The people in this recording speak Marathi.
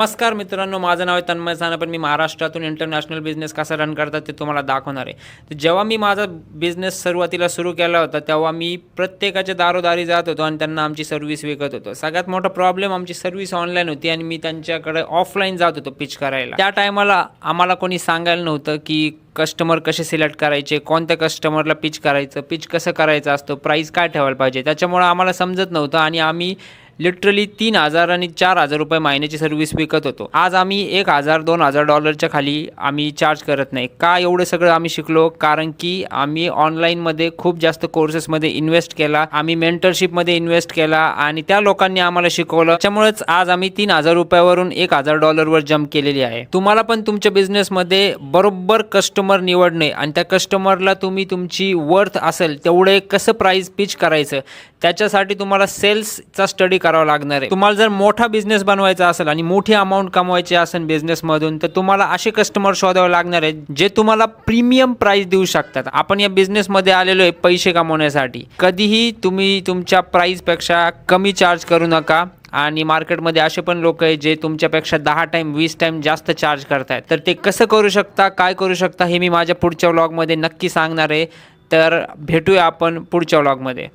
नमस्कार मित्रांनो, माझं नाव आहे तन्मय सानप. मी महाराष्ट्रातून इंटरनॅशनल बिझनेस कसा रन करतात ते तुम्हाला दाखवणार आहे. तर जेव्हा मी माझा बिझनेस सुरुवातीला सुरू केला होता तेव्हा मी प्रत्येकाच्या दारोदारी जात होतो आणि त्यांना आमची सर्व्हिस विकत होतो. सगळ्यात मोठा प्रॉब्लेम आमची सर्व्हिस ऑनलाईन होती आणि मी त्यांच्याकडे ऑफलाईन जात होतो पिच करायला. त्या टायमाला आम्हाला कोणी सांगायला नव्हतं की कस्टमर कसे सिलेक्ट करायचे, कोणत्या कस्टमरला पिच करायचं, पिच कसं करायचं असतं, प्राईस काय ठेवायला पाहिजे, त्याच्यामुळं आम्हाला समजत नव्हतं आणि आम्ही लिटरली 3,000 आणि 4,000 रुपये महिन्याची सर्व्हिस विकत होतो. आज आम्ही $1,000-2,000 खाली आम्ही चार्ज करत नाही. का एवढं सगळं आम्ही शिकलो? कारण की आम्ही ऑनलाईनमध्ये खूप जास्त कोर्सेसमध्ये इन्व्हेस्ट केला, आम्ही मेंटरशिपमध्ये इन्व्हेस्ट केला आणि त्या लोकांनी आम्हाला शिकवलं. त्याच्यामुळेच आज आम्ही $3,000 $1,000वर जंप केलेली आहे. तुम्हाला पण तुमच्या बिझनेसमध्ये बरोबर कस्टमर निवडणे आणि त्या कस्टमरला तुम्ही तुमची वर्थ असेल तेवढे कसं प्राइस पिच करायचं त्याच्यासाठी तुम्हाला सेल्सचा स्टडी करावा लागणार आहे. तुम्हाला जर मोठा बिझनेस बनवायचा असेल आणि मोठी अमाऊंट कमवायची असेल बिझनेसमधून तर तुम्हाला असे कस्टमर शोधावे लागणार आहेत जे तुम्हाला प्रीमियम प्राइस देऊ शकतात. आपण या बिझनेसमध्ये आलेलो आहे पैसे कमवण्यासाठी. कधीही तुम्ही तुमच्या प्राइसपेक्षा कमी चार्ज करू नका. आणि मार्केटमध्ये असे पण लोक आहेत जे तुमच्यापेक्षा 10 टाइम 20 टाइम जास्त चार्ज करतायत. तर ते कसं करू शकता, काय करू शकता हे मी माझ्या पुढच्या व्लॉगमध्ये नक्की सांगणार आहे. तर भेटूया आपण पुढच्या व्लॉगमध्ये.